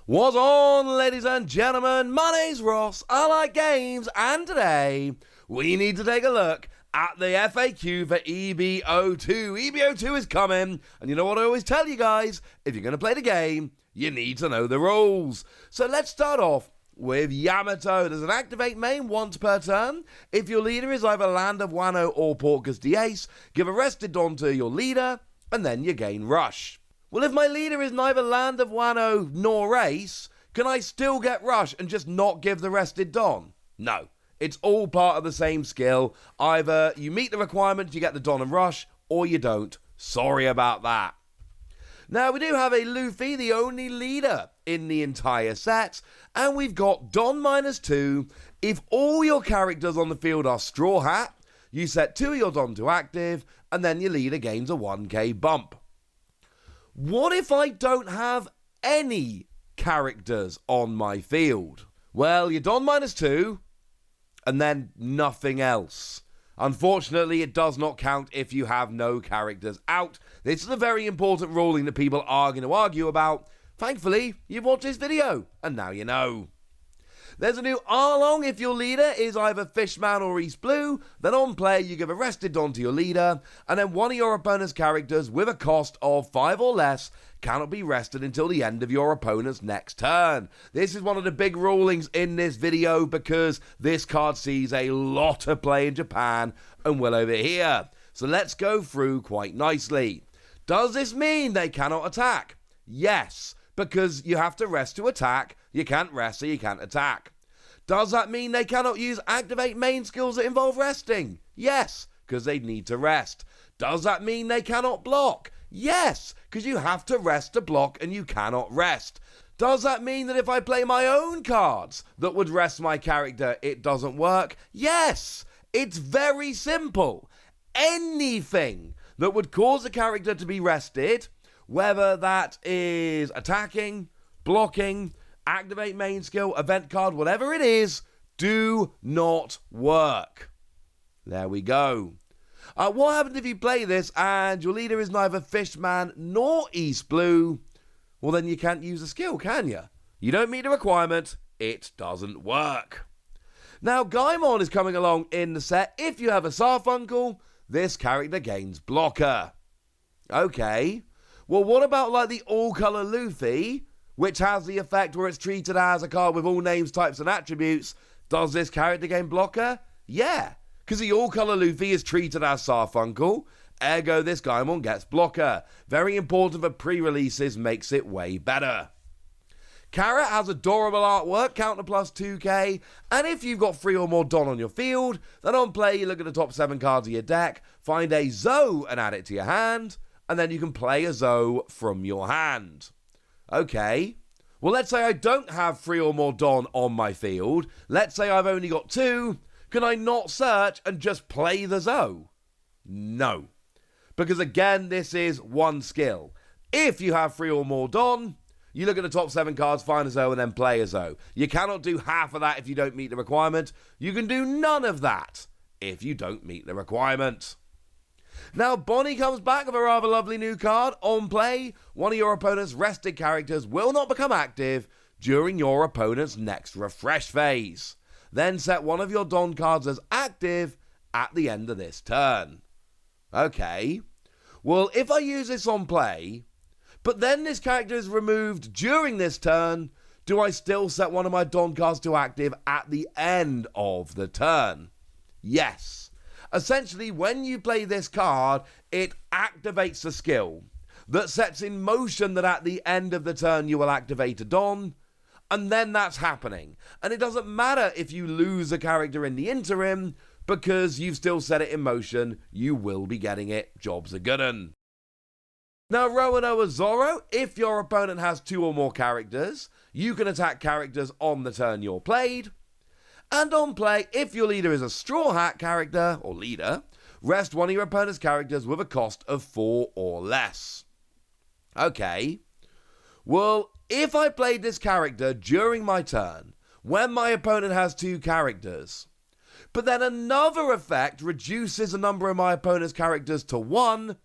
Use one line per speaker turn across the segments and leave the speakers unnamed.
What's on, ladies and gentlemen? My name's Ross, I like games, and today we need to take a look at the FAQ for EB-02. EB-02 is coming, and you know what I always tell you guys, if you're going to play the game, you need to know the rules. So let's start off with Yamato. There's an activate main once per turn. If your leader is either Land of Wano or Porcas the Ace, give a rested Don to your leader, and then you gain Rush. Well, if my leader is neither Land of Wano nor Ace, can I still get Rush and just not give the rested Don? No. It's all part of the same skill. Either you meet the requirements, you get the Don and Rush, or you don't. Sorry about that. Now, we do have a Luffy, the only leader in the entire set, and we've got Don -2. If all your characters on the field are Straw Hat, you set 2 of your Don to active, and then your leader gains a 1k bump. What if I don't have any characters on my field? Well, you're Don -2, and then nothing else. Unfortunately, it does not count if you have no characters out. This is a very important ruling that people are going to argue about. Thankfully, you've watched this video, and now you know. There's a new Arlong. If your leader is either Fishman or East Blue, then on play you give a rested Don to your leader, and then one of your opponent's characters with a cost of 5 or less cannot be rested until the end of your opponent's next turn. This is one of the big rulings in this video because this card sees a lot of play in Japan and will over here. So let's go through quite nicely. Does this mean they cannot attack? Yes, because you have to rest to attack. You can't rest, so you can't attack. Does that mean they cannot use activate main skills that involve resting? Yes, because they need to rest. Does that mean they cannot block? Yes, because you have to rest to block and you cannot rest. Does that mean that if I play my own cards that would rest my character, it doesn't work? Yes, it's very simple. Anything that would cause a character to be rested, whether that is attacking, blocking, activate main skill, event card, whatever it is, do not work. There we go. What happens if you play this and your leader is neither Fishman nor East Blue? Well, then you can't use the skill, can you? You don't meet the requirement, it doesn't work. Now, Gimmon is coming along in the set. If you have a Sarfunkel, this character gains blocker. Okay. Well, what about like the all-color Luffy, which has the effect where it's treated as a card with all names, types, and attributes? Does this character gain blocker? Yeah, because the all-color Luffy is treated as Sarfunkel, ergo this Gimmon gets blocker. Very important for pre-releases, makes it way better. Carrot has adorable artwork, counter plus 2k, and if you've got 3 or more Don on your field, then on play you look at the top 7 cards of your deck, find a Zo and add it to your hand, and then you can play a Zo from your hand. Okay, well let's say I don't have 3 or more Don on my field. Let's say I've only got 2. Can I not search and just play the Zo? No, because again this is one skill. If you have 3 or more Don, you look at the top 7 cards, find a Zo and then play a Zo. You cannot do half of that if you don't meet the requirement. You can do none of that if you don't meet the requirement. Now, Bonnie comes back with a rather lovely new card. On play, one of your opponent's rested characters will not become active during your opponent's next refresh phase. Then set one of your Don cards as active at the end of this turn. Okay. Well, if I use this on play, but then this character is removed during this turn, do I still set one of my Don cards to active at the end of the turn? Yes. Essentially, when you play this card, it activates the skill that sets in motion that at the end of the turn you will activate a Don, and then that's happening. And it doesn't matter if you lose a character in the interim, because you've still set it in motion, you will be getting it. Jobs are good 'un. Now, Roanoa Zoro, if your opponent has 2 or more characters, you can attack characters on the turn you're played. And on play, if your leader is a Straw Hat character, or leader, rest one of your opponent's characters with a cost of 4 or less. Okay. Well, if I played this character during my turn, when my opponent has 2 characters, but then another effect reduces the number of my opponent's characters to 1,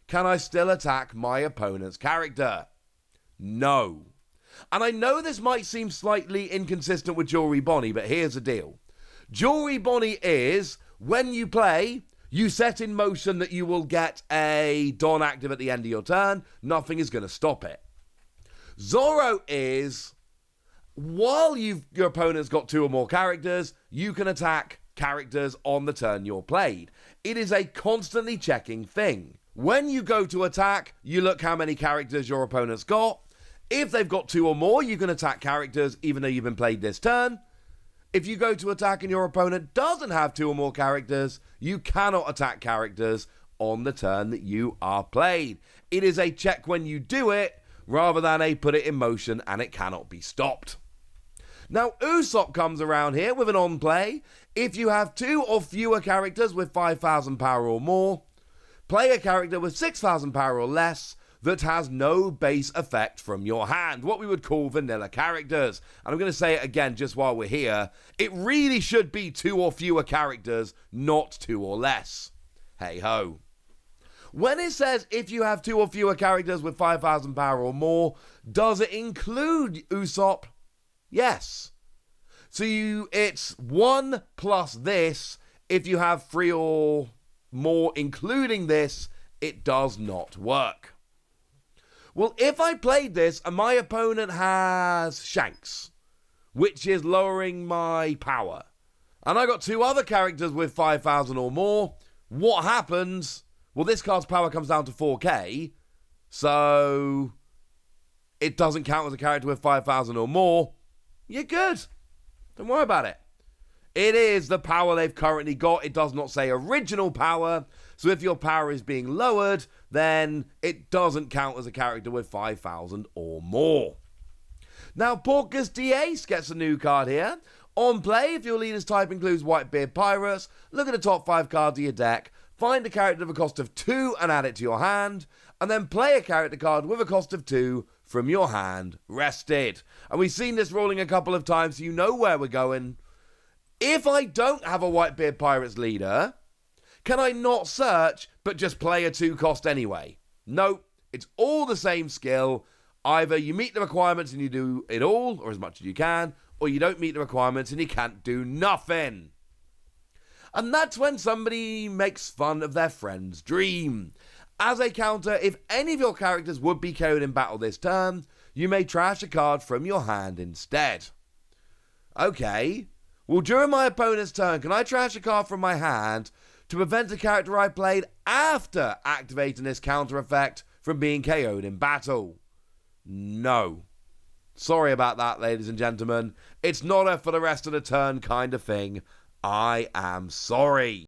can I still attack my opponent's character? No. And I know this might seem slightly inconsistent with Jewelry Bonnie, but here's the deal. Jewelry Bonnie is, when you play, you set in motion that you will get a Don active at the end of your turn. Nothing is going to stop it. Zoro is, while your opponent's got 2 or more characters, you can attack characters on the turn you're played. It is a constantly checking thing. When you go to attack, you look how many characters your opponent's got. If they've got 2 or more, you can attack characters even though you've been played this turn. If you go to attack and your opponent doesn't have 2 or more characters, you cannot attack characters on the turn that you are played. It is a check when you do it, rather than a put it in motion and it cannot be stopped. Now, Usopp comes around here with an on-play. If you have 2 or fewer characters with 5,000 power or more, play a character with 6,000 power or less that has no base effect from your hand, what we would call vanilla characters. And I'm going to say it again just while we're here. It really should be 2 or fewer characters, not 2 or less. Hey-ho. When it says if you have 2 or fewer characters with 5,000 power or more, does it include Usopp? Yes. So it's 1 plus this. If you have 3 or more including this, it does not work. Well, if I played this and my opponent has Shanks, which is lowering my power, and I got 2 other characters with 5,000 or more, what happens? Well, this card's power comes down to 4k, so it doesn't count as a character with 5,000 or more. You're good. Don't worry about it. It is the power they've currently got. It does not say original power. So if your power is being lowered, then it doesn't count as a character with 5,000 or more. Now, Porcas D-Ace gets a new card here. On play, if your leader's type includes Whitebeard Pirates, look at the top 5 cards of your deck, find a character with a cost of 2 and add it to your hand, and then play a character card with a cost of 2 from your hand, rested. And we've seen this rolling a couple of times, so you know where we're going. If I don't have a Whitebeard Pirates leader, can I not search, but just play a 2 cost anyway? Nope, it's all the same skill. Either you meet the requirements and you do it all, or as much as you can, or you don't meet the requirements and you can't do nothing. And that's when somebody makes fun of their friend's dream. As a counter, if any of your characters would be KO'd in battle this turn, you may trash a card from your hand instead. Okay, well, during my opponent's turn, can I trash a card from my hand to prevent a character I played after activating this counter effect from being KO'd in battle? No. Sorry about that, ladies and gentlemen. It's not a for the rest of the turn kind of thing. I am sorry.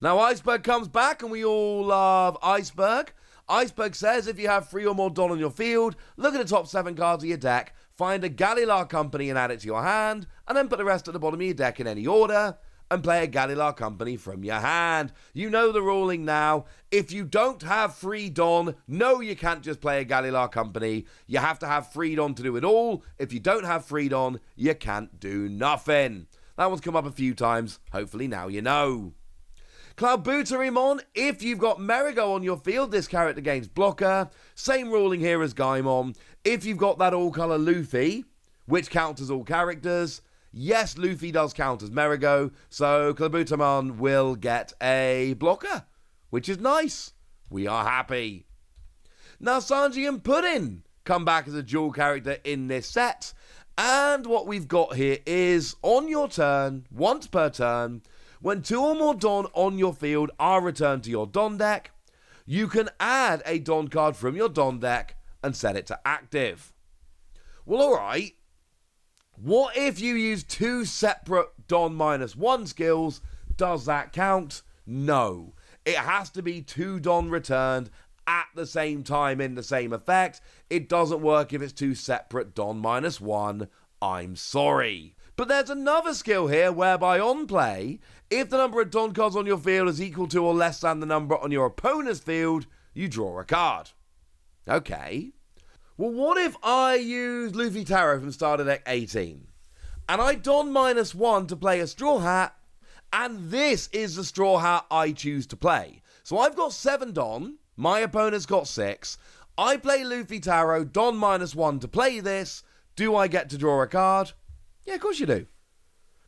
Now, Iceberg comes back, and we all love Iceberg. Iceberg says if you have 3 or more Don on your field, look at the top 7 cards of your deck, find a Gallilar Company and add it to your hand, and then put the rest at the bottom of your deck in any order, and play a Gallilar Company from your hand. You know the ruling now. If you don't have 3 Don, no, you can't just play a Gallilar Company. You have to have 3 Don to do it all. If you don't have 3 Don, you can't do nothing. That one's come up a few times. Hopefully now you know. Kabutaman, if you've got Merigo on your field, this character gains blocker. Same ruling here as Gimmon. If you've got that all-colour Luffy, which counts as all characters, yes, Luffy does count as Merigo, so Kabutaman will get a blocker, which is nice. We are happy. Now, Sanji and Pudding come back as a dual character in this set, and what we've got here is, on your turn, once per turn, when 2 or more Don on your field are returned to your Don deck, you can add a Don card from your Don deck and set it to active. Well, alright. What if you use 2 separate Don -1 skills? Does that count? No. It has to be 2 Don returned at the same time in the same effect. It doesn't work if it's 2 separate Don -1. I'm sorry. But there's another skill here whereby on play, if the number of Don cards on your field is equal to or less than the number on your opponent's field, you draw a card. Okay. Well, what if I use Luffy Tarot from starter deck 18, and I Don -1 to play a Straw Hat, and this is the Straw Hat I choose to play. So I've got 7 Don, my opponent's got 6. I play Luffy Tarot, don -1 to play this. Do I get to draw a card? Yeah, of course you do.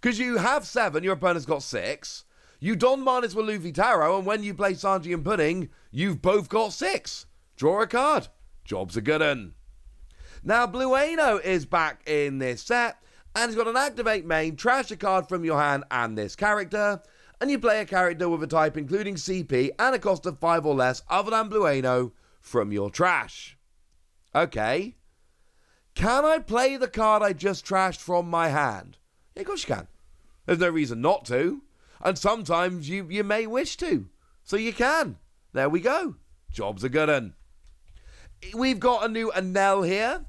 Because you have 7, your opponent's got 6. You don -1 with Luffy Tarot, and when you play Sanji and Pudding, you've both got 6. Draw a card. Job's a good un. Now, Blueeno is back in this set, and he's got an activate main, trash a card from your hand and this character, and you play a character with a type including CP and a cost of 5 or less other than Blueeno from your trash. Okay. Can I play the card I just trashed from my hand? Yeah, of course you can. There's no reason not to. And sometimes you may wish to. So you can. There we go. Job's a good un. We've got a new Enel here.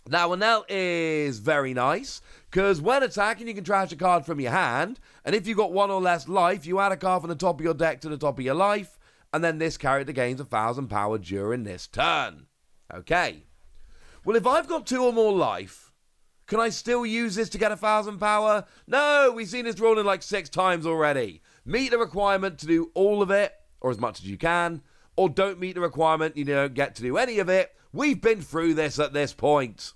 Now, Enel is very nice, because when attacking, you can trash a card from your hand, and if you've got 1 or less life, you add a card from the top of your deck to the top of your life, and then this character gains 1,000 power during this turn. Okay. Well, if I've got 2 or more life, can I still use this to get 1,000 power? No, we've seen this rolling like 6 times already. Meet the requirement to do all of it, or as much as you can, or don't meet the requirement, you don't get to do any of it. We've been through this at this point.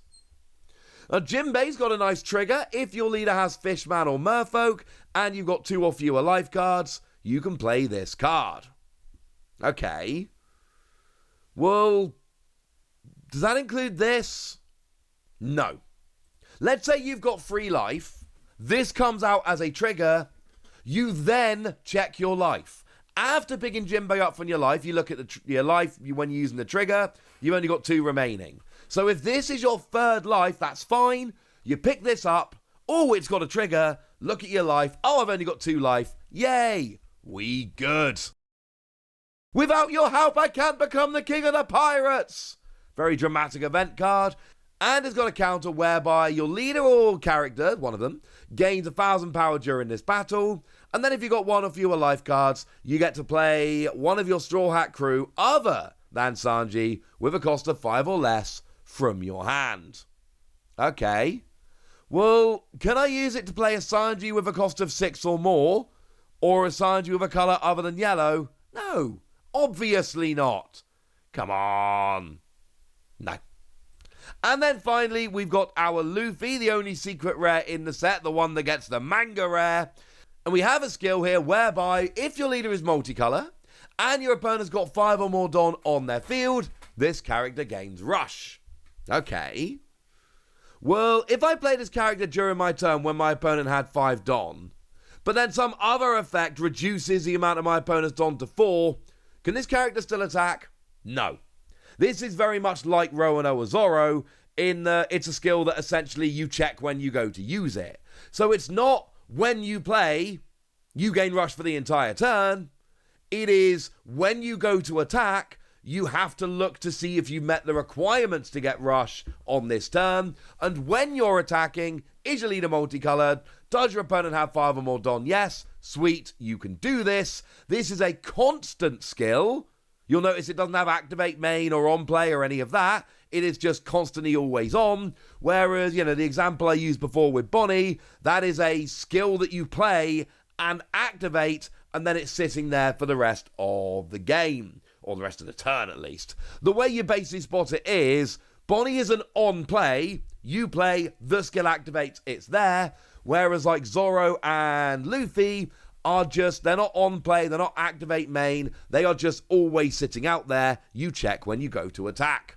Now, Jimbe's got a nice trigger. If your leader has Fishman or Merfolk, and you've got 2 or fewer life cards, you can play this card. Okay. Well, does that include this? No. Let's say you've got 3 life. This comes out as a trigger. You then check your life. After picking Jimbe up from your life, you look at your life when you're using the trigger. You've only got 2 remaining. So if this is your 3rd life, that's fine. You pick this up. Oh, it's got a trigger. Look at your life. Oh, I've only got 2 life. Yay. We good. Without your help, I can't become the king of the pirates. Very dramatic event card. And it's got a counter whereby your leader or character, one of them, gains 1,000 power during this battle. And then if you've got 1 or fewer life cards, you get to play one of your Straw Hat crew other than Sanji with a cost of 5 or less from your hand. Okay. Well, can I use it to play a Sanji with a cost of 6 or more? Or a Sanji with a colour other than yellow? No. Obviously not. Come on. No. And then finally, we've got our Luffy, the only secret rare in the set, the one that gets the manga rare. And we have a skill here whereby if your leader is multicolour and your opponent's got 5 or more Don on their field, this character gains Rush. Okay. Well, if I play this character during my turn when my opponent had 5 Don, but then some other effect reduces the amount of my opponent's Don to 4, can this character still attack? No. This is very much like Roanoke or Zoro in that it's a skill that essentially you check when you go to use it. So it's not when you play, you gain Rush for the entire turn. It is when you go to attack, you have to look to see if you met the requirements to get Rush on this turn. And when you're attacking, is your leader multicolored? Does your opponent have 5 or more Don? Yes. Sweet, you can do this. This is a constant skill. You'll notice it doesn't have activate main or on play or any of that. It is just constantly always on. Whereas, the example I used before with Bonnie, that is a skill that you play and activate, and then it's sitting there for the rest of the game. Or the rest of the turn, at least. The way you basically spot it is, Bonnie is an on play, you play, the skill activates, it's there. Whereas like Zoro and Luffy are just, they're not on play, they're not activate main, they are just always sitting out there. You check when you go to attack.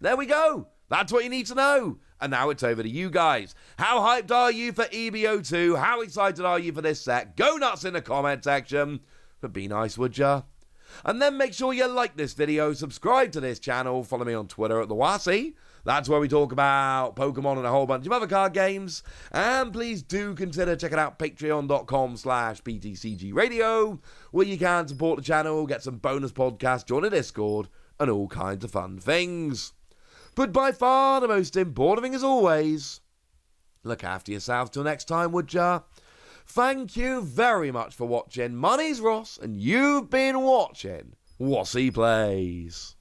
There we go. That's what you need to know. And now it's over to you guys. How hyped are you for EB-02? How excited are you for this set? Go nuts in the comment section. But be nice, would ya? And then make sure you like this video, subscribe to this channel, follow me on Twitter at the Wasi. That's where we talk about Pokemon and a whole bunch of other card games. And please do consider checking out patreon.com/PTCG Radio, where you can support the channel, get some bonus podcasts, join a Discord, and all kinds of fun things. But by far the most important thing as always, look after yourselves till next time, would ya? Thank you very much for watching. My name's Ross, and you've been watching Wasi Plays.